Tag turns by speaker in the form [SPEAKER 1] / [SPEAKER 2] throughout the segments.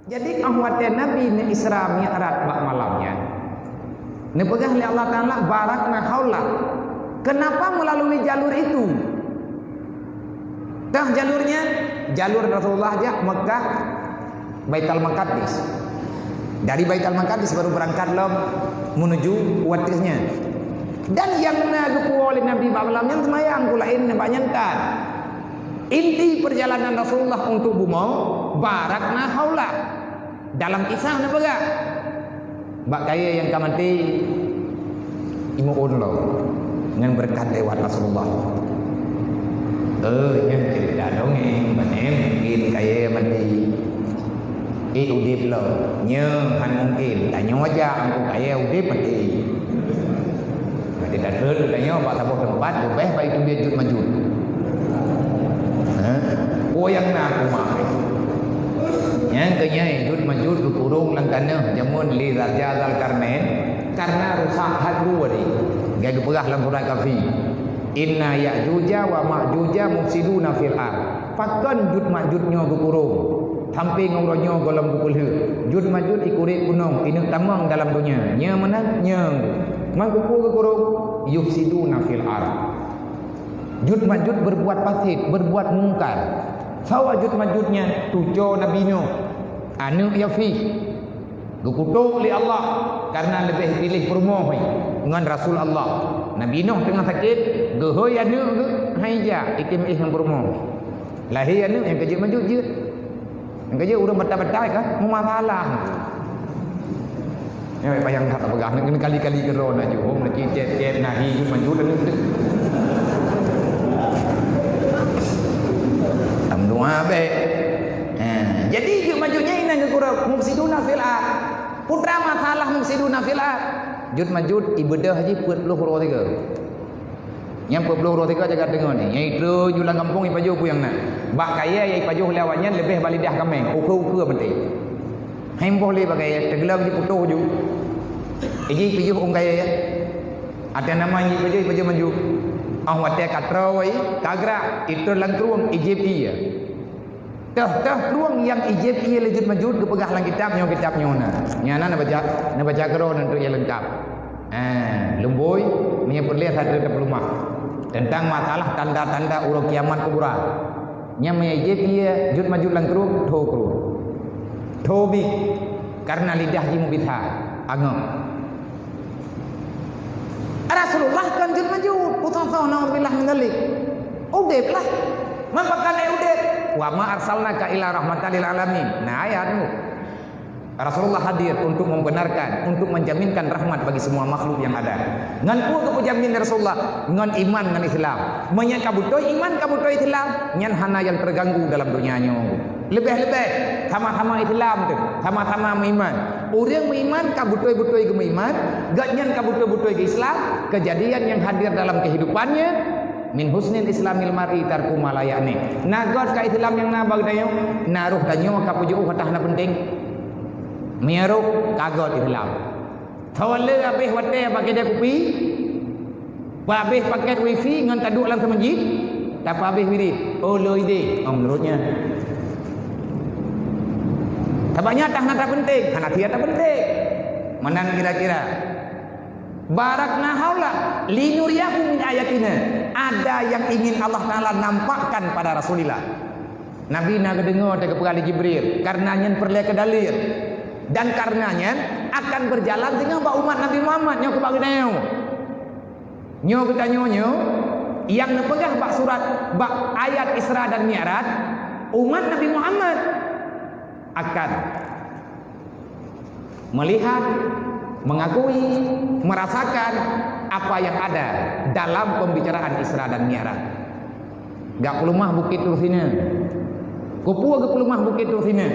[SPEAKER 1] Jadi ahwatan Nabi ni Isra Mi'raj bak malamnya. Ni pegah oleh Allah Taala barakna haula. Kenapa melalui jalur itu? Tah jalurnya jalur Rasulullah aja Mekah Baitul Maqdis. Dari Baitul Maqdis baru berangkat menuju watisnya. Dan yang nagu oleh Nabi malamnya semayang kulain banyankan. Inti perjalanan Rasulullah untuk bumau barakna haula. Dalam kisah ni pegah. Bak kaya yang kamati imuun lo dengan berkat lewat Rasulullah. Yang cerita dongeng banem mungkin kaya mati. Udip lo nya han mungkin tanya aja aku kaya udip mati. Mati dah terus tanya pak sabuk tempat lebih baik itu dia jut majut. Oh yang nak rumah. Yang kenyai jut majut ke kurung langkana jamun li raja zal karnain karena rusak hadu ni gaya perah dalam surah Kahfi inna ya'juja wa ma'juja mufsiduna fil ard pakon jut majutnya ke kurung sampai ngauronyo dalam bukul jut majut ikurit gunung ini tamang dalam dunia nya menang nya mangkuku ke kurung yufsiduna fil ard jut majut berbuat fasid berbuat mungkar sawajud majutnya tujuh Nabi Nuh anu yafi gukutuk li Allah karena lebih pilih permoh dengan Rasul Allah Nabi Nuh tengah sakit gehoy anu ke haija itim yang permoh lahir anu yang kerja majut je yang kerja urang betai-betai kan mau masalah ya bayang tak pegang ni kali-kali geron aja oh nak cep-cep nahi majut anu doa baik. Jadi jut majunya ini kurang mufsiduna fil ard. Putra masalah mufsiduna fil ard. Jut majud ibadah haji 40 huruf 3. Yang 40 huruf 3 jaga dengar ni. Yang itu julang kampung ipajo ku yang nak. Bak kaya yang ipajo lawannya lebih balidah kameng. Ukur-ukur penting. Haim boleh pakai tenggelam je putuh ju. Iji pijuh kaya ya. Ada nama ipajo maju. Wate katrawai kagra itu langkruang ijib iya. Tah ruang yang ijib iya lejut majud ke pegah lang kitabnya na. Nyana na baca karo untuk yang lengkap. Lemboy menyebutlihat hadrat pelumah tentang masalah tanda-tanda urang kiamat kubura. Nya ijib iya jud majud langkruang thokru. Thobi karena lidah jimu bidha agam. Rasulullah kan jud majud utang-utang naudzubillah min dzalik udep lah mampakane udep wa ma arsalnaka ila rahmatan lil alamin nah ayat itu Rasulullah hadir untuk membenarkan untuk menjaminkan rahmat bagi semua makhluk yang ada ngan ku kepujamin Rasulullah ngan iman ngan Islam menyan kabutoi iman kabutoi Islam nyan hana yang terganggu dalam dunianya lebih-lebih sama-sama Islam tu sama-sama beriman orang beriman kabutoi-butoi ke beriman gaknyan kabutoi-butoi ke Islam kejadian yang hadir dalam kehidupannya min husnil islamil mar'i tarku malayani nagot ka Islam yang nabag dayo naruh danyo ka puju hatahna penting miaruh kagot Islam tawalla habis wate pakai dia kopi habis pakai wifi ngan taduk dalam masjid tak habis wirid oh lo ide menurutnya tabanya tahna tak penting hana dia tak penting menang kira-kira barakna haula linuriyahu min ayatina ada yang ingin Allah Taala nampakkan pada Rasulullah Nabi nak dengar dari kepala Jibril karenanya perlu ke dalil dan karenanya akan berjalan dengan umat Nabi Muhammad nyo ke bagineu nyo kita nyo yang nepegah bak surat bak ayat Isra dan Mi'raj umat Nabi Muhammad akan melihat, mengakui, merasakan apa yang ada dalam pembicaraan Isra dan Mi'raj. Gak pelumah bukit Tursina, kupua ke pelumah bukit Tursina,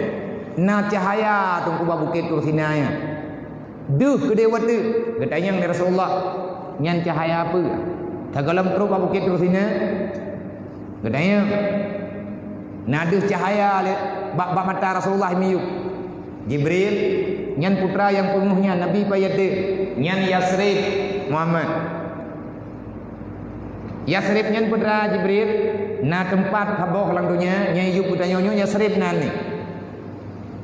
[SPEAKER 1] na cahaya tungku bukit Tursina ya. Duh kedewa tu, katanya yang Rasulullah, nyan cahaya apa? Tagalam terus bukit Tursina, katanya, naduh cahaya bak mata Rasulullah miyuk. Jibril nyan putra yang penuhnya Nabi payade nyan Yasrib Muhammad Yasrib nyan putra Jibril na tempat haboh lang dunia nyai yu putra nyonyo Yasrib nani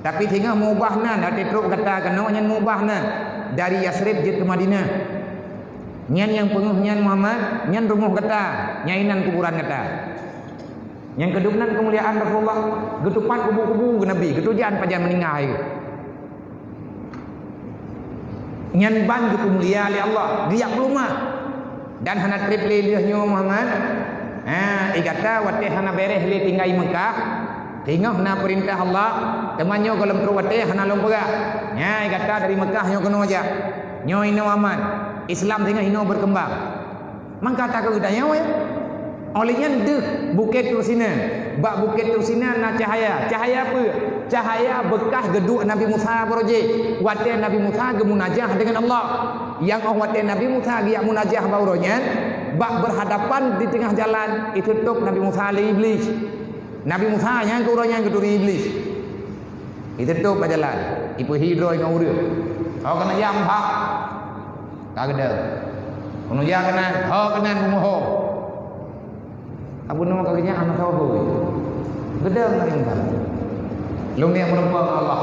[SPEAKER 1] Tapi tinggal mubahna hati teruk kata kena nyan mubahna dari Yasrib je ke Madinah. Nyan yang penguh nyan Muhammad, nyan rumuh kata, nyainan kuburan kata. Yang kedunan kemuliaan Rasulullah, getupan kubu-kubu ke Nabi, getujan pajan meninggal. Nyan ban gitu mulia oleh Allah, dia peluma. Dan hana trip lelihnya Muhammad. Ikata watih hana bereh le tinggai Mekah. Tinggal hana perintah Allah, temannya kalau terus watih hana lompega. Ikata dari Mekah nyo kena aja. Nyo ino aman. Islam tinggal ino berkembang. Mangka tak keudanya we. Olehnya deh Bukit Tursina. Bak Bukit Tursina na cahaya. Cahaya apa? Cahaya bekas geduk Nabi Musa beroje. Watih Nabi Musa gemunajah dengan Allah. Yang watih Nabi Musa dia munajah bauronya. Bak berhadapan di tengah jalan itu tok Nabi Musa le iblis. Nabi Musa yang kurangnya keduri iblis. Itu tok jalan. Ipu hidro yang urut. Oh kena jam hak. Tak ada. Kono ya kena, kena kumoho. Abu nama kaginya anak tahu boy. Gedang nari kan. Long ni yang menumpang Allah.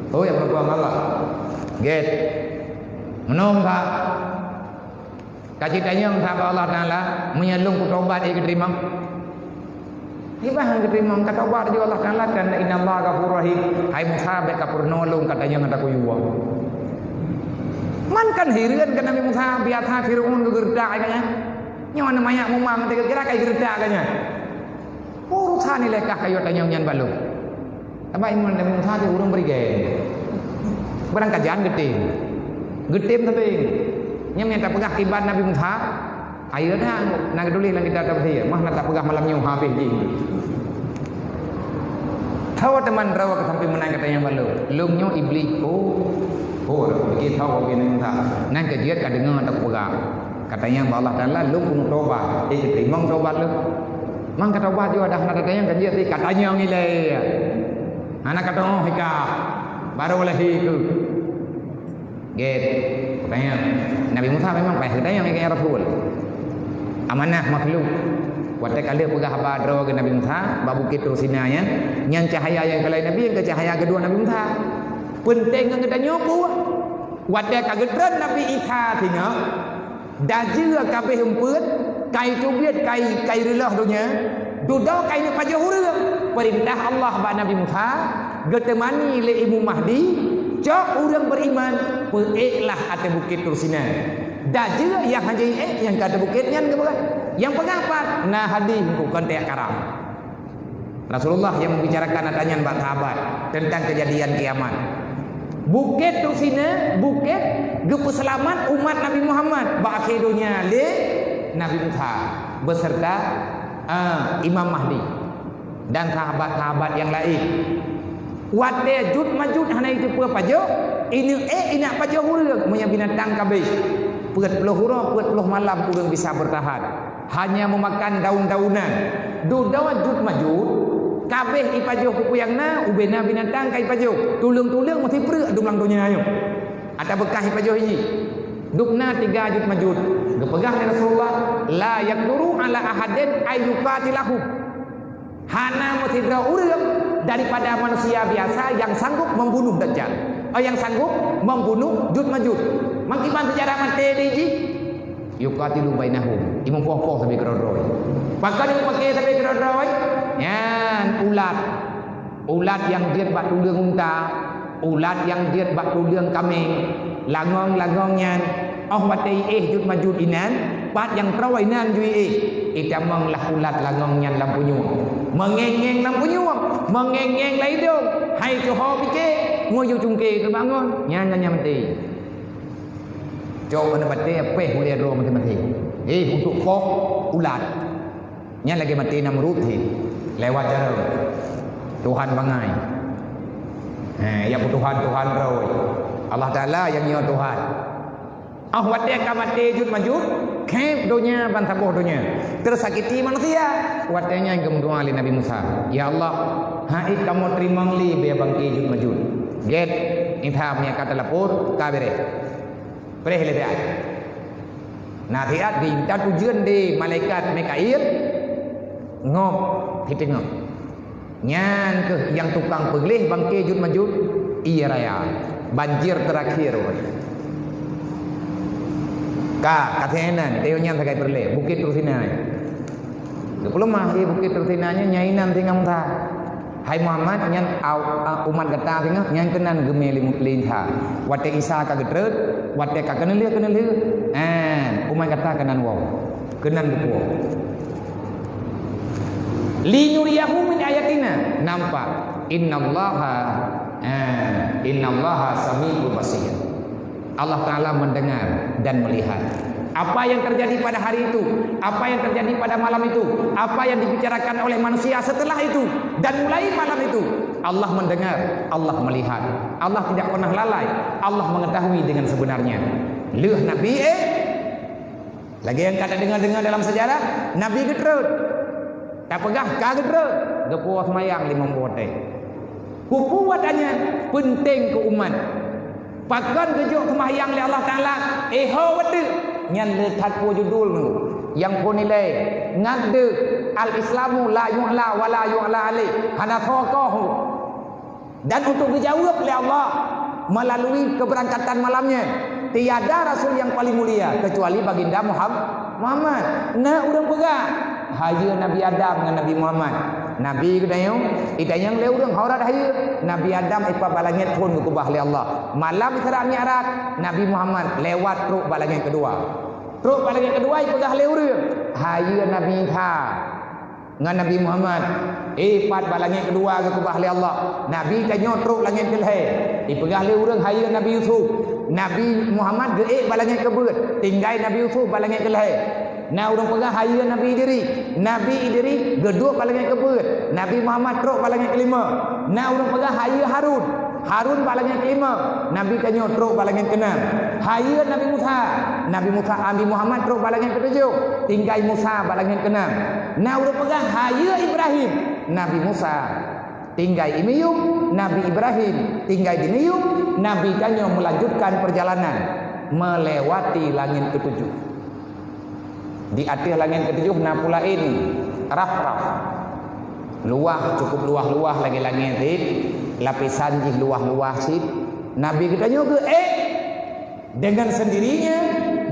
[SPEAKER 1] Oh yang menumpang Allah. Get. Menunggu. Kacitanya yang sahabat Allah Taala menyelung kutobat ia keterima. Ibah yang keterima kata obat juga Allah Taala dan Inna Allah Ghafurur Rahim. Hai Musa bek kapur nolong katanya ngata kuyuwa. Man kan hirian kan Nabi Musa biasa Firaun gegerdak katanya. Nyawa namanya mumang kira kayak gerdak katanya. Urusan ni lekah kayu tanya nyan balu. Apa iman Nabi Musa tu urang berigen. Barang kajian getim. Getim tapi nya minta pegah kibat Nabi Musa. Ayo dah nak duli lang kita tak dia. Mah nak tak pegah malam nyu habis ji. Tahu teman rawa ke sampai menang katanya balu. Lungnya iblis. Oh, begitu tahu begini Musa. Nan kejiat ka dengar tak pegah. Katanya Allah Taala lu pun tobat. Dia terima tobat lu. Mang kata tobat juga dah nak katanya kejiat ti katanya ngilai. Anak kata oh hika. Baru boleh hiku. Get. Katanya Nabi Musa memang baik katanya yang Rasul. Amanah makhluk. Waktu kali pegah badro ke Nabi Musa, Bukit Tursina nya, yang cahaya yang kali Nabi yang ke cahaya kedua Nabi Musa. Penting yang kita nyoku. Waktu kagetran Nabi Isa tinggal, dajir kabeh hemput, kai tubiat kai rilah dunia, dudau kai ni pajah hurung. Perintah Allah ba Nabi Musa, getemani le Ibu Mahdi, cok orang beriman, peiklah atas Bukit Tursina. Dajir yang haji yang kata bukitnya yang pengapat nah hadis bukan tiak karam. Rasulullah yang membicarakan adanya bak sahabat tentang kejadian kiamat. Bukit Tursina, bukit gepu selamat umat Nabi Muhammad bak akhirunya le Nabi Musa beserta Imam Mahdi dan sahabat-sahabat yang lain. Wate jud majud hana itu pajo ini inak pajo hurung punya binatang kabeh. Puat puluh huruf, puat puluh malam kurang bisa bertahan. Hanya memakan daun-daunan. Dudau jud majud. Kabeh ipajuh kupuyangna, ubena binatang kai pajuh. Tulung-tulung mesti perut dumlang dunia ayo. Ada bekas ipajuh ini. Dukna 3 jud majud. Gepegah dari Rasulullah, la yaqduru ala ahadin ayyukatilahu. Hana mesti urang daripada manusia biasa yang sanggup membunuh Dajjal. Yang sanggup membunuh jud majud. Mangkiman sejarah mati di yukatilu bainahum. Imam poh-poh sampai kerodoi. Pakai yang pakai sampai kerodoi. Yan ulat yang dia bak tulang unta, ulat yang dia bak tulang kambing, langong-langongnya. Wati jud majud inan, pat yang terawai nan jui itamang lah ulat langongnya lampu nyuang. Mengengeng lampu nyuang, mengengeng laidung. Hai tu ho pikir, ngoyo cungke tu bangun, nyanyi mati. Jauh mana mati apa boleh roh mati. Untuk kok ulat. Nya lagi mati Namrud lewat jalan. Tuhan bangai. Ya Tuhan roh. Allah Taala yang nyo Tuhan. Wate ka mati jud majud, kep dunia bantaboh dunia. Tersakiti manusia. Watenya yang gemdoa li Nabi Musa. Ya Allah, hai kamu terima li be bangki jud majud. Get intham nya kata lapor kabere. Boleh lebih ada. Nah, tiap diminta tujuan di malaikat Mikail ngop, kita ngop. Nyan ke yang tukang peglih bangke jud majud iya raya banjir terakhir katanya teo nyan sakai perle bukit Rusina belum mah bukit Rusinanya nyainan tinggal ta hai Muhammad nyan umat gata tinggal nyan kenan gemeli lintha wate Isa ka gedreut wate ka kenelieu umat gata kenan wow kenan depo linyuriyahu min ayatina nampak innallaha sami'ul basir. Allah Ta'ala mendengar dan melihat apa yang terjadi pada hari itu, apa yang terjadi pada malam itu, apa yang dibicarakan oleh manusia setelah itu dan mulai malam itu. Allah mendengar, Allah melihat, Allah tidak pernah lalai, Allah mengetahui dengan sebenarnya. Leuh Nabi lagi yang kata dengar-dengar dalam sejarah Nabi gedreut tak pegah kagedreut gepuah semayang 5 bote kupu wadanya penting ke umat pakan kejuk semayang li Allah Ta'ala wadu nyan letat po judul nu yang po nilai ngade al-islamu la yu'la wa la yu'la alaih hanafaqahu dan untuk dijawab oleh Allah melalui keberangkatan malamnya tiada rasul yang paling mulia kecuali baginda Muhammad urang pegah hayu Nabi Adam dengan Nabi Muhammad Nabi kedayong itayang le urang haurat hayu Nabi Adam ipa balangit pun ku bahli Allah malam Isra Mi'raj Nabi Muhammad lewat truk balangit kedua ipegah le urang hayu Nabi Isa dengan Nabi Muhammad ipat balangit kedua ku bahli Allah Nabi kanyo truk langit kelhe ipegah le urang hayu Nabi Yusuf Nabi Muhammad geek balangit kebeut tinggai Nabi Yusuf balangit kelhe nah urang pegah hayu Nabi Idris geduk balangit kebeut Nabi Muhammad truk balangit kelima nah urang pegah hayu Harun balangit kelima Nabi kanyo truk balangit keenam hayu Nabi Muhammad truk balangit ketujuh tinggai Musa balangit keenam nah urang pegah hayu Ibrahim Nabi Musa tinggai imiyum Nabi Ibrahim tinggai diniyum Nabi kanyo melanjutkan perjalanan melewati langit ketujuh. Di atas langit ketujuh na pula ini raf-raf cukup luah lagi langit it lapisan jih luah sip Nabi kita juga dengan sendirinya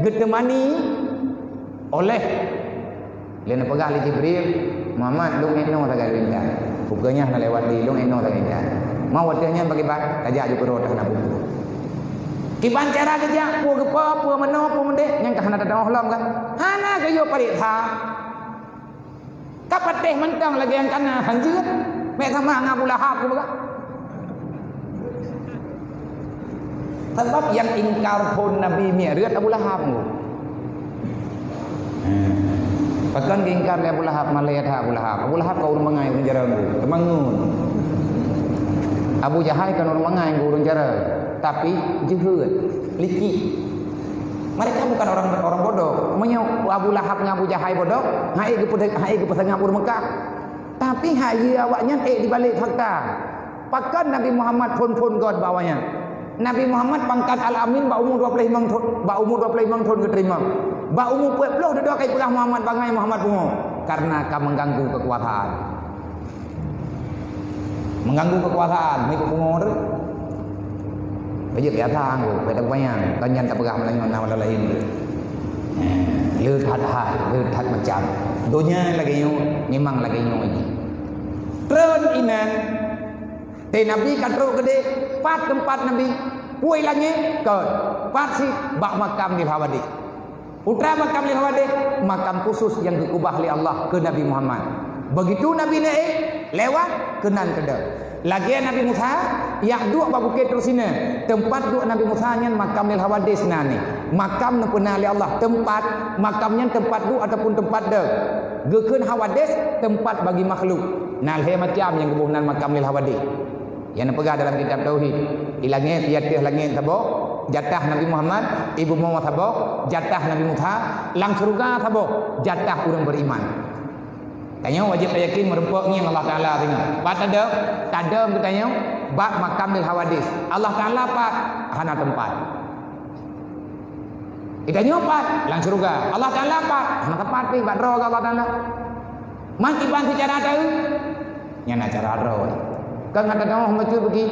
[SPEAKER 1] ditemani oleh lain pegah li Jibril Muhammad lu eno tak rinda bukanya na lewat di lu eno tak rinda mau wadahnya bagi bak tajak juga rodah na buku kiban cara kerja pu gepa pu meno pu mendek yang kahana dadang ohlam kan hana kayo paritha kapateh mentang lagi yang kana hanjut mek sama Abu Lahab ku baga sebab yang ingkar pun Nabi Mi'raj Abu Lahab ku bahkan ingkar Abu Lahab melihat Abu Lahab kau urang mangai penjara ku temangun Abu Jahal kan urang mangai ku urang jara tapi jehud, licik. Mereka bukan orang bodoh. Menyo Abu Lahab dengan Abu Jahal bodoh, hai ke ngapur Mekah. Tapi hai awaknya di balik fakta. Pakan Nabi Muhammad pun god bawanya. Nabi Muhammad pangkat al-amin ba umur 25 tahun keterima. Ba umur 40 dua kai pegah Muhammad bangai Muhammad bungo karena ka mengganggu kekuasaan. Mengganggu kekuasaan, mai bungo bây giờ cả thang của người ta quay hàng ta nhân ta bạc làm nào là hình lư thật mặt chạm đôi nha là cái nhưng mang là cái nhoi trơn inan thì Nabi katro gede fat tempat Nabi puai langit ke fat si bak makam di Hawadi putra makam di Hawadi makam khusus yang diubah oleh Allah ke Nabi Muhammad begitu Nabi naik lewat kenan kedek lagi Nabi Musa yang dua bukit tersina tempat dua Nabi Musa nyan makam Al Hawadis nani makam nu pernah oleh Allah tempat makamnya tempat dua ataupun tempat de gekeun Hawadis tempat bagi makhluk nah he macam yang kebunan makam Al Hawadis yang pegah dalam kitab tauhid di langit tiada langit sabo jatah Nabi Muhammad ibu Muhammad sabo jatah Nabi Musa lang surga sabo jatah orang beriman. Tanya wajib yakin merempoknya Allah Ta'ala tengok. Pak tadam katanya bak makam Al Hawadis. Allah Ta'ala pak hana tempat. Kita nyopat lang surga. Allah Ta'ala pak hana tempat pi bak roga Allah Ta'ala. Makiban secara tahu Yang nak cara ada. Kan ada orang macam pergi.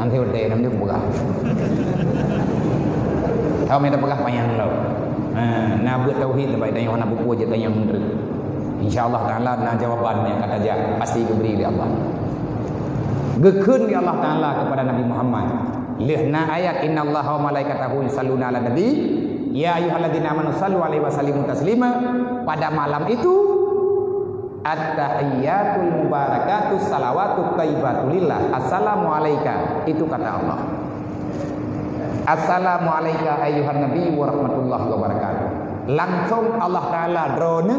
[SPEAKER 1] Nanti udah namanya pegah. Kau minta pegah payang lo. Nak buat tauhid baik dan yang nak buku je dan yang benar. InsyaAllah Ta'ala nak jawabannya kata dia pasti diberi oleh Allah. Gekun di Allah Ta'ala kepada Nabi Muhammad. Lihna ayat innallaha wa malaikatahu yusalluna ala nabi ya ayyuhalladzina amanu sallu alaihi wa sallimu taslima. Pada malam itu at-tahiyyatul mubarakatus salawatut thayyibatulillah. Assalamu alayka, itu kata Allah. Assalamu alayka ayyuhan nabi wa rahmatullahi wa barakatuh. Langsung Allah Ta'ala drone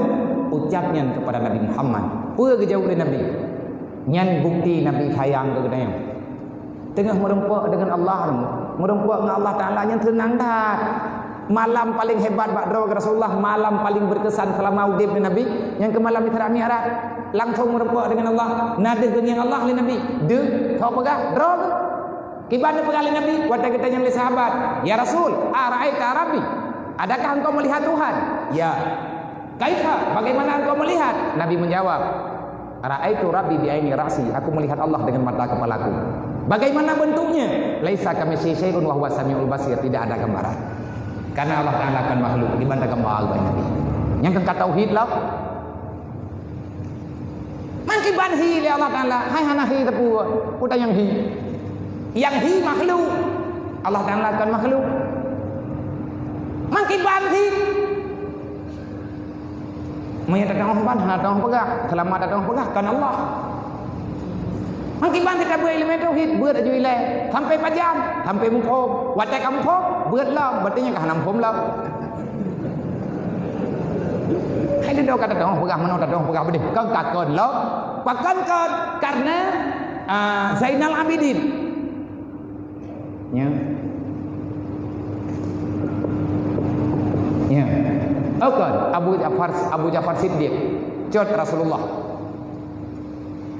[SPEAKER 1] ucapnya kepada Nabi Muhammad. Apa kejauh dari Nabi? Nyan bukti Nabi sayang ke kedai. Tengah merempak dengan Allah, merempak dengan Allah Ta'ala yang tenang dah. Malam paling hebat bak draw Rasulullah, malam paling berkesan selama hidup Nabi, yang ke malam Isra Mi'raj, langsung merempak dengan Allah. Nada dengan Allah oleh Nabi. De, kau pegah draw. Kibana pegah oleh Nabi, kata kita yang oleh sahabat. Ya Rasul, ara'aita Rabbi? Adakah engkau melihat Tuhan? Ya. Kaifa? Bagaimana engkau melihat? Nabi menjawab, Ra'aitu Rabbi bi'aini ra'si. Aku melihat Allah dengan mata kepalaku. Bagaimana bentuknya? Laisa kamitslihi syai'un wa huwas samiul basir. Tidak ada gambaran. Karena Allah Ta'ala akan makhluk dibanding gambar Nabi. Yang kan tauhid lah. Mangkiban hi li Allah Ta'ala. Hai hana hi tepu. Uta yang hi. Yang hi makhluk. Allah Ta'ala akan makhluk. Mangkiban hi. Maya datang orang ban, datang orang pegah, selamat datang orang pegah kan Allah. Mungkin kita buat elemen tauhid, buat aja ilai sampai pajam, sampai mungkom, watai kamu kom, buat lah, berarti kah nam kom lah. Hai dia kata datang orang pegah, mana datang orang pegah bedih, kau takkan lah, bahkan kan karena Zainal Abidin, ya. Akan Abu Ja'far Siddiq jod Rasulullah.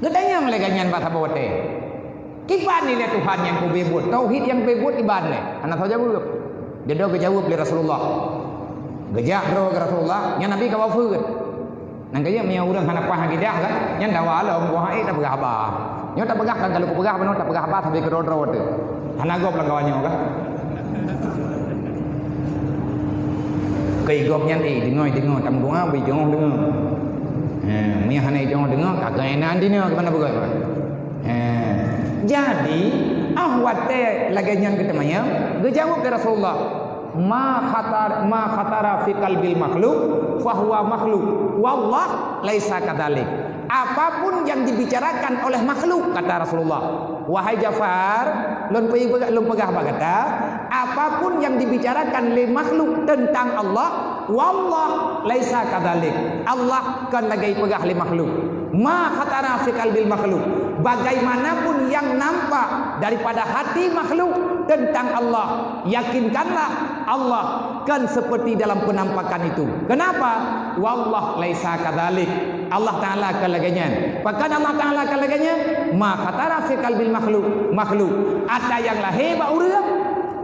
[SPEAKER 1] Gedanya meleganyan bahasa bawate. Kiban ni lihat Tuhan yang kubebut, tauhid yang bebut iban ni. Anak tahu jawab. Dia dah jawab oleh Rasulullah. Gejak bro Rasulullah, yang Nabi kau fur. Nang kaya punya orang anak pah gidah kan, yang dawa lah orang buah tak pegah apa. Nyo tak pegah kan kalau ku pegah benar tak pegah apa sampai ke road tu. Anak gop lah kawannya kan. Cây gom nhân dengar tam doa bi dengar dengar. Mia hanai dengar kagak enak dina ke mana begitu. Jadi ahwate lagi yang kita maya, gejawab ke Rasulullah. Ma khatara fi qalbil makhluk fahuwa makhluk. Wallah laisa kadzalik. Apapun yang dibicarakan oleh makhluk kata Rasulullah. Wahai Ja'far, lun pegah kata, apapun yang dibicarakan oleh makhluk tentang Allah, wallah laisa kadzalik. Allah kan lagi pegah oleh makhluk. Ma khatara fi qalbil makhluk. Bagaimanapun yang nampak daripada hati makhluk tentang Allah, yakinkanlah Allah kan seperti dalam penampakan itu. Kenapa? Wallah laisa kadzalik. Allah Ta'ala akan laganya. Bahkan Allah Ta'ala akan laganya. Ma khatara fi qalbil makhluk. Ada yang lahir ba urang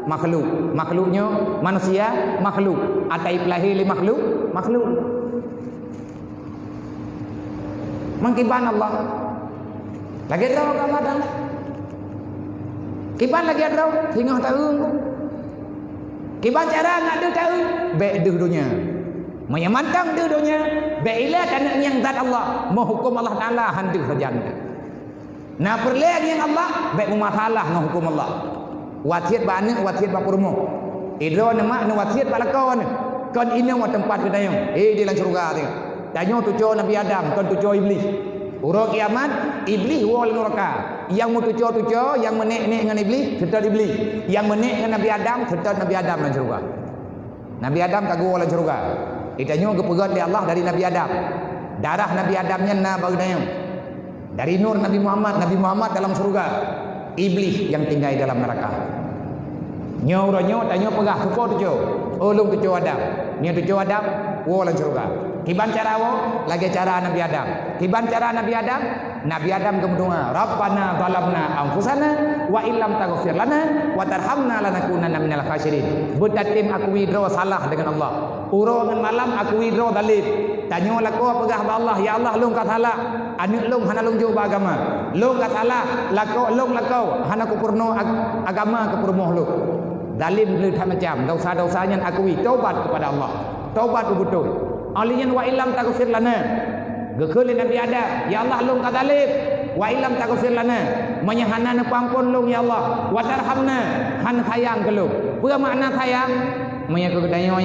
[SPEAKER 1] makhluk. Makhluknya manusia makhluk. Ada yang lahir li makhluk. Mangkiban Allah. Lagi ada Allah Ta'ala. Kiban lagi ada hingga tahun. Kiban cara nak ada tahun. Baik dunia. Menyamantang dunia. Baiklah tanah yang zat Allah. Menghukum Allah Ta'ala hantu saja. Nah perlihat yang Allah. Baik masalah dengan hukum Allah. Wasiat ba anak, wasiat ba purmo. Idro nama na wasiat ba lakon. Kon ina wa tempat kita yang. Di dalam surga tu. Tanya tujuh Nabi Adam, kon tujuh iblis. Urut kiamat, iblis wal neraka. Yang mu tujuh, yang menek-nek dengan iblis, serta iblis. Yang menek dengan Nabi Adam, serta Nabi Adam dalam surga. Nabi Adam kagak dalam surga. Itanya kepegat oleh Allah dari Nabi Adam. Darah Nabi Adamnya na bagusnya. Dari nur Nabi Muhammad dalam surga. Iblis yang tinggal dalam neraka. Nyo tanya pegah supo tujuh. Ulung tujuh Adam. Ni tujuh Adam, wo dalam surga. Kiban cara wo, lagi cara Nabi Adam. Kiban cara Nabi Adam, Nabi Adam kemudian Rabbana zalamna anfusana wa illam taghfir lana wa tarhamna lanakunanna minal khasirin. Betatim aku withdraw salah dengan Allah. Urang malam aku withdraw dalil. tanya lako pegah ba Allah, ya Allah long ka salah, anak long hana long jo ba agama. Long ka salah, lako long lako hana ku purno agama ke purmoh lu. Dalim le macam dosa-dosanya akui, taubat kepada Allah. Taubat betul. Aliyan wa illam taghfir lana. Gekul Nabi ada, ya Allah long ka zalim. Wa illam taghfir lana. Menyahana pampun long ya Allah. Wa tarhamna, han sayang ke lu. Apa makna sayang? Menyako kedanyo,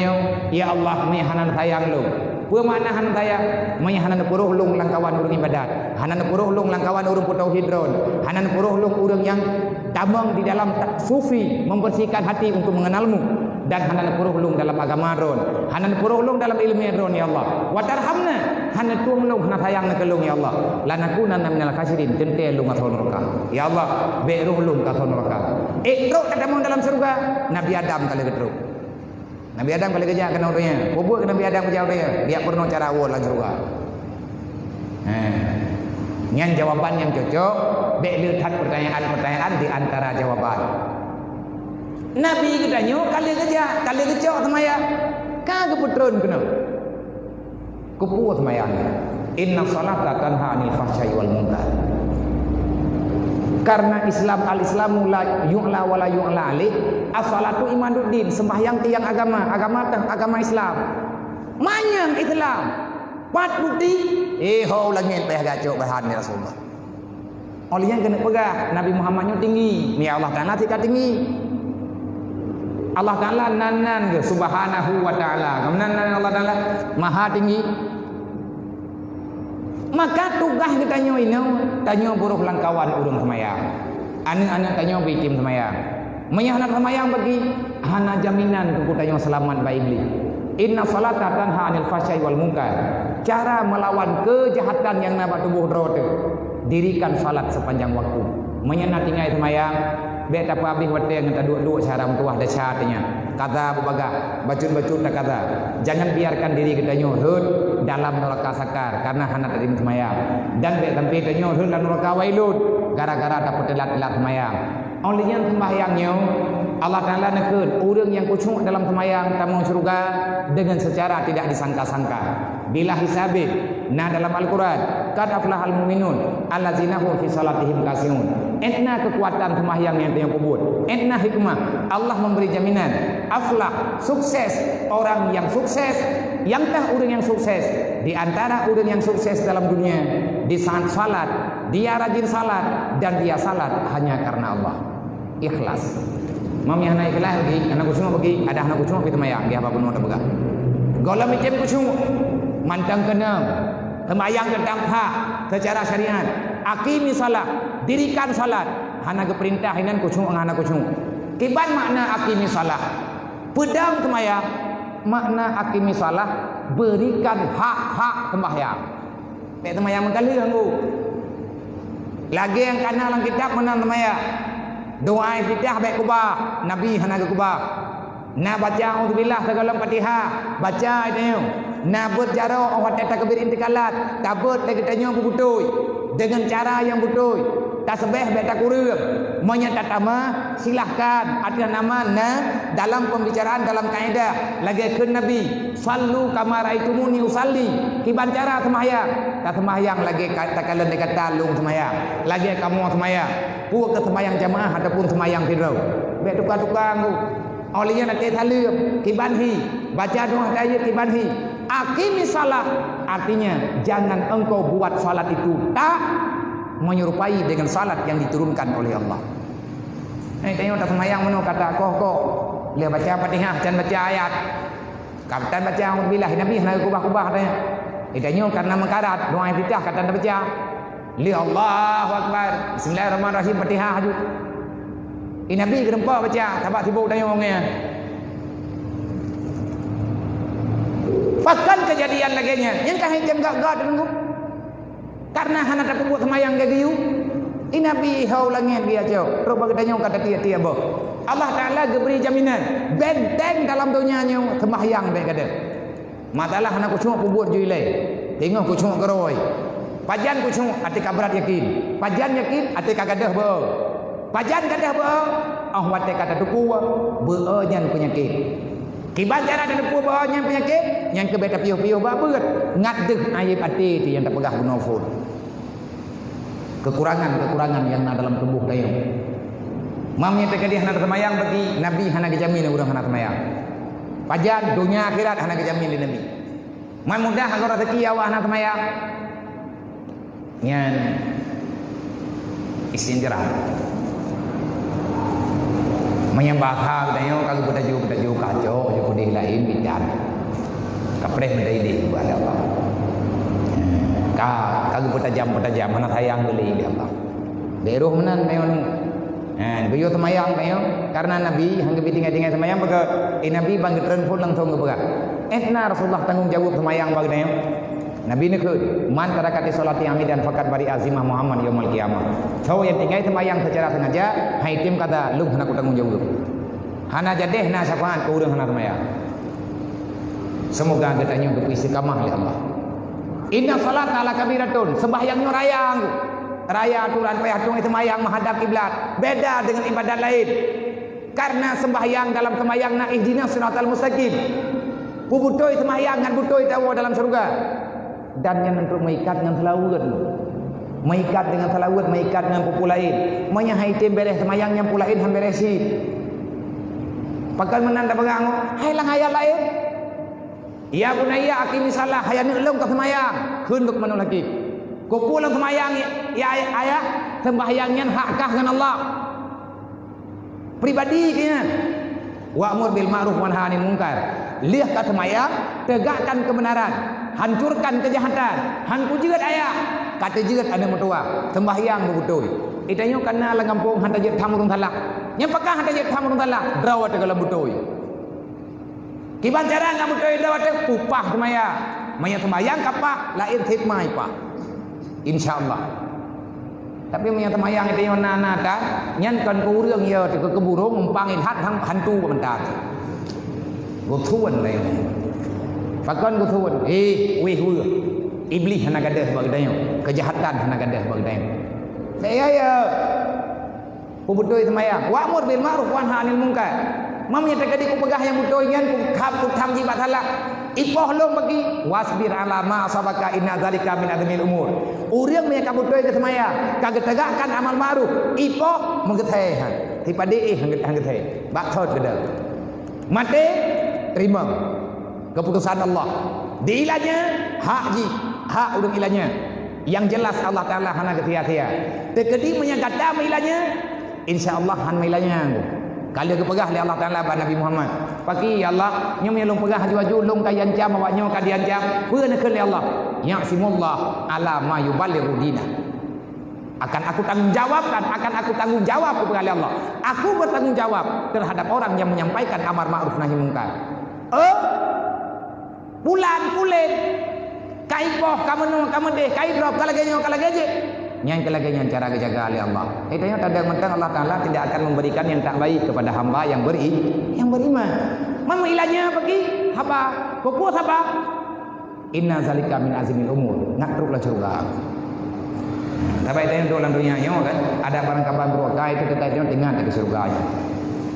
[SPEAKER 1] ya Allah menyahana sayang lu. Apa makna han sayang? Menyahana puruh long langkawan urang ibadat. Hanan puruh long langkawan urang tauhid ron. Hanan puruh long urang yang tamang di dalam sufi membersihkan hati untuk mengenalmu. Dan hanan puruh long dalam agama ron. Hanan puruh long dalam ilmu ron ya Allah. Wa tarhamna, hanan tuang long hana sayang nak long ya Allah. Lanakunanna minal khasirin, tente long athon neraka. Ya Allah, be ruh long athon neraka. Teruk ketemu dalam surga Nabi Adam kali keteruk. Nabi Adam kali kerja kena orangnya. Bubuk ke Nabi Adam kerja orangnya. Dia pernah cara awal dalam surga. Yang jawaban yang cocok, be lihat pertanyaan-pertanyaan di antara jawaban. Nabi katanya kali kerja semaya. Kagak putron kena. Kupu semaya. Inna salata tanha 'anil fahsya'i wal munkar. Karena Islam al-Islamu la yu'la wa la yu'la alih. As-salatu imanuddin, sembahyang tiang agama Islam. Manyang Islam. Pat putih, ho langit peh gacok bahan ni Rasulullah. Oleh yang kena pegah Nabi Muhammadnya tinggi, ni Allah Taala tingkat tinggi. Allah Taala nanan ke subhanahu wa taala. Kemenan Allah Taala maha tinggi. Maka tugas kita tanya buruh langkawan urang semayang. Anak-anak tanya bitim semayang. Menyahana semayang bagi hana jaminan untuk tanya selamat baik iblis. Inna salata tanha 'anil fahsya'i wal munkar. Cara melawan kejahatan yang nabat tubuh rote. Dirikan salat sepanjang waktu. Menyana tinggal semayang, be tapa habis wate ngata dua cara tuah da syatnya. Kata bubaga, bacut-bacut tak kata. Jangan biarkan diri kita nyuhud dalam neraka sakar karena hana tadi semayang. Dan be sampai kita nyuhud dalam neraka wailud gara-gara dapat telat-telat semayang. Oleh yang sembahyangnya Allah Taala nekeun urang yang kusyuk dalam semayang tamu surga dengan secara tidak disangka-sangka. Bila hisabih, nah dalam Al-Quran, qad aflahal mu'minun allazina hum fi salatihim khashi'un. Entna kekuatan sembahyang yang tanya kubur. Entna hikmah. Allah memberi jaminan. Aflah, sukses orang yang sukses. Yangkah orang yang sukses? Di antara orang yang sukses dalam dunia, di saat salat, dia rajin salat dan dia salat hanya karena Allah. Ikhlas. Mami anak ikhlas lagi, anak kucing bagi, ada anak kucing kita mayang, dia apa pun ada begal. Golam macam kucing, mantang kenal, sembahyang tentang hak secara syariat. Aqimi salat, dirikan salat. Hana ke perintah inan kucing anak kucing. Kiban makna aqimi salat. Pedang sembahyang, makna aqimi salat, berikan hak-hak sembahyang. Nek sembahyang mengkali anggu. Lagi yang kenal dalam kitab mana sembahyang. Doa iftitah baik kubah, Nabi hana ke kubah. Na baca auzubillah segala Fatihah, baca itu. Na berjaro awat takbir intikalat, tabut lagi tanya betul dengan cara yang betul. Tasbih baik tak kurang. Menyata tama silahkan ada nama na dalam pembicaraan dalam kaedah lagi ke Nabi sallu kama raitumuni usalli. Kiban cara sembahyang. Tak sembahyang lagi katakan kata lung sembahyang. Lagi kamu sembahyang. Puak ke sembahyang jamaah ataupun sembahyang tidur. Baik tukar-tukar tu. Olehnya nanti talib kibanhi. Baca doa ayat kibanhi. Aqimi salat. Artinya jangan engkau buat salat itu tak menyerupai dengan salat yang diturunkan oleh Allah. Tengok tak sembahyang mana kata kok. Dia baca Fatihah dan baca ayat. Kapan baca alhamdulillah Nabi nak kubah-kubah katanya. Tengok karena mengkarat doa iftitah kata anda baca. Li Allahu Akbar. Bismillahirrahmanirrahim Fatihah tu. Nabi gerempak baca, tak sibuk tanya orangnya. Bahkan kejadian laginya, yang kah jam gak tengok. Karena hana tak buat semayang gagiu. Nabi hau langit dia jauh. Terus bagi tanya kata dia bah. Allah Taala beri jaminan benteng dalam dunianya sembahyang baik kata. Masalah hana kucuk buat juilai. Tengok kucuk geroi. Pajan kucuk atika berat yakin. Pajan yakin atika gadah bah. Pajan gadah bah. Wate kata tuku beunyan penyakit. Kiban cara ada tuku beunyan penyakit. yang ke beta piuh-piuh babet ngadeg aib ati ti yang tak pegah gunofun. Kekurangan-kekurangan yang ada dalam tubuh dayo. Mamnya tekadi hana semayang bagi Nabi hana dijamin urang hana semayang. Pajan dunia akhirat hana dijamin di Nabi. Man mudah kalau rezeki awak hana semayang. Nyan istinjara. Menyembah dayo kalau betajo kacau jo pudih lain bidan. Kapreh mendai di ada apa. Kalau petajam mana sayang beli dia apa. Beruh menan dayo. Goyo semayang dayo karena Nabi hangga tinggal semayang baga Nabi bang getren pun langsung ke baga. Etna Rasulullah tanggung jawab semayang baga dayo. Nabi ni ke man tarakati salati amidan fakat bari azimah Muhammad yaumul qiyamah. So yang tinggal semayang secara sengaja hai tim kata lu hana aku tanggung jawab. Hana jadeh na syafaat ke urang hana semayang. Semoga katanya untuk istiqamah oleh Allah. Inna salata ala kabiratun, sembahyangnya raya aturan payatung semayang menghadap kiblat. Beda dengan ibadat lain. Karena sembahyang dalam sembahyang na ihdinas siratal mustaqim. Pubutoi sembahyang ngan butoi tawa dalam surga. Dan yang untuk mengikat dengan selawat. Mengikat dengan selawat, mengikat dengan pupu lain. Manya haitim beres sembahyang yang pulain han beresi. Pakai menanda pegang, hai lang hayal lain. Ya bunaya akimi salah hayang elong ka semayang keun bek manu lagi ko pulang semayang ya ayah sembahyangnya hakkah dengan Allah pribadi kena wa'mur bil ma'ruf wa nahi anil munkar liah ka semayang tegakkan kebenaran hancurkan kejahatan hanku jeut ayah kata jeut ada mutua sembahyang bebutuy itanyo kana la ngampung hanta jeut thamurung talak nyapakah hanta jeut thamurung talak drawat tegala butuy kiban cara ngamu toy dawat upah semaya maya sembayang kapak lain hikmah pak insyaallah tapi maya sembayang itu yang nana ta nyan kan ku rương ye thì ke burung umpangin hat hang hantu bentar go thuan lai pakon go thuan we hu iblis hana gadah bagdayo kejahatan hana gadah bagdayo saya kubutoi sembayang wa'mur bil ma'ruf wa nahi anil munkar. Mamnya terkadi ku pegah yang mutoyan ku tham jibat halak. Ipoh long bagi wasbir ala ma asabaka inna zalika min azmil umur. Urang me kamu toy ke semaya, kagak tegakkan amal ma'ruf. Ipoh menggethe han. Dipade hanggethe. Bak thot gede. Mate terima keputusan Allah. Diilahnya hak urang ilahnya. Yang jelas Allah Taala hana ketia-tia. Terkadi menyangkata ilahnya insyaallah han ilahnya. Kalau kepegah oleh Allah Taala pada Nabi Muhammad. Pagi ya Allah, nyom yang long pegah haju-haju long kayan jam awaknya kadian jam. Pun ke Allah. Ya'simullah ala ma yuballighu dina. Akan aku tanggung jawab kepada Allah. Aku bertanggung jawab terhadap orang yang menyampaikan amar ma'ruf nahi munkar. Bulan kulit kaipoh kamu deh kai drop kalagaje. Yang kelaganya cara jaga oleh Allah. Itu yang tanda mentang Allah Taala tidak akan memberikan yang tak baik kepada hamba yang beriman. Mana ilahnya bagi hamba? Pupus apa? Inna zalika min azmil umur. Ngatruklah surga. Tapi itu yang dalam dunia kan ada barang kabar berwakah itu kita tinggal di surga.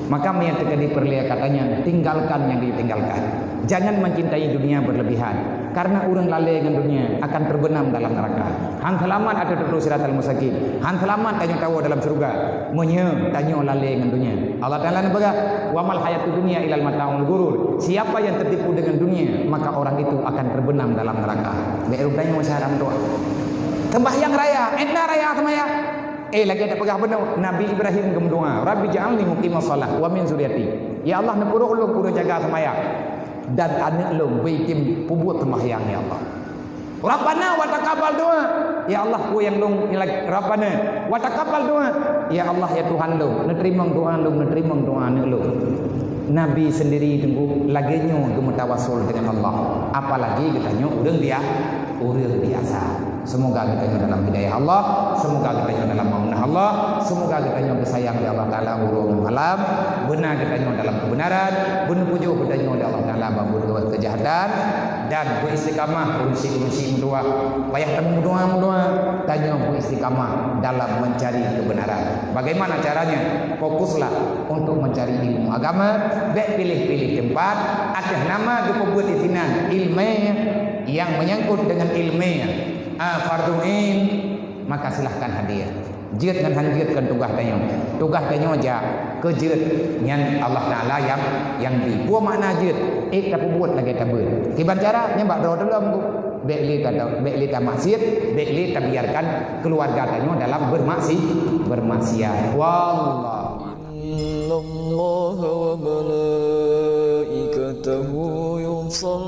[SPEAKER 1] Maka yang terjadi perlihat katanya tinggalkan yang ditinggalkan. Jangan mencintai dunia berlebihan. Karena orang lalai dengan dunia akan terbenam dalam neraka. Han selamat ada terus siratal mustaqim. Han selamat tanya tahu dalam surga. Menye tanya lalai dengan dunia. Allah Taala berkata, "Wa mal hayatud dunya ilal mata'ul ghurur." Siapa yang tertipu dengan dunia, maka orang itu akan terbenam dalam neraka. Baik tanya masyarakat doa. Sembahyang raya, entah raya semaya. Lagi ada pegah benar Nabi Ibrahim berdoa, "Rabbi ja'alni muqimas shalah wa min zurriyyati." Ya Allah, nepuro ulung kudu jaga sembahyang. Dan anak long bikin pubut sembahyang ya Allah. Rabbana wa taqabbal doa. Ya Allah ku yang long Rabbana wa taqabbal doa. Ya Allah ya Tuhan long, nerima doa long, nerima doa long. Nabi sendiri tunggu laginya gemetawasul dengan Allah. Apalagi kita urang biasa. Semoga kita dalam hidayah Allah, semoga kita dalam maunah Allah, semoga kita disayang oleh Allah Taala urung malam, benar kita dalam kebenaran, benar pujuk kita oleh Allah Taala babur kejahatan. dan beristiqamah urus-urus mudua payah temu mudua tanya beristiqamah dalam mencari kebenaran. Bagaimana caranya? Fokuslah untuk mencari ilmu agama, baik pilih-pilih tempat atas nama dibuat di sini ilmiah yang menyangkut dengan ilmiah fardu'in, maka silahkan hadiah. Jid dengan hanjitkan tugas tanya aja ke jid yang Allah Taala yang di buah makna jid tak buat lagi tabur kiban cara nyembak doa dalam bekli tak maksiat, bekli tak biarkan keluarga tanya dalam bermaksiat. Wallah.
[SPEAKER 2] Innallaha wa malaikatahu yusalluna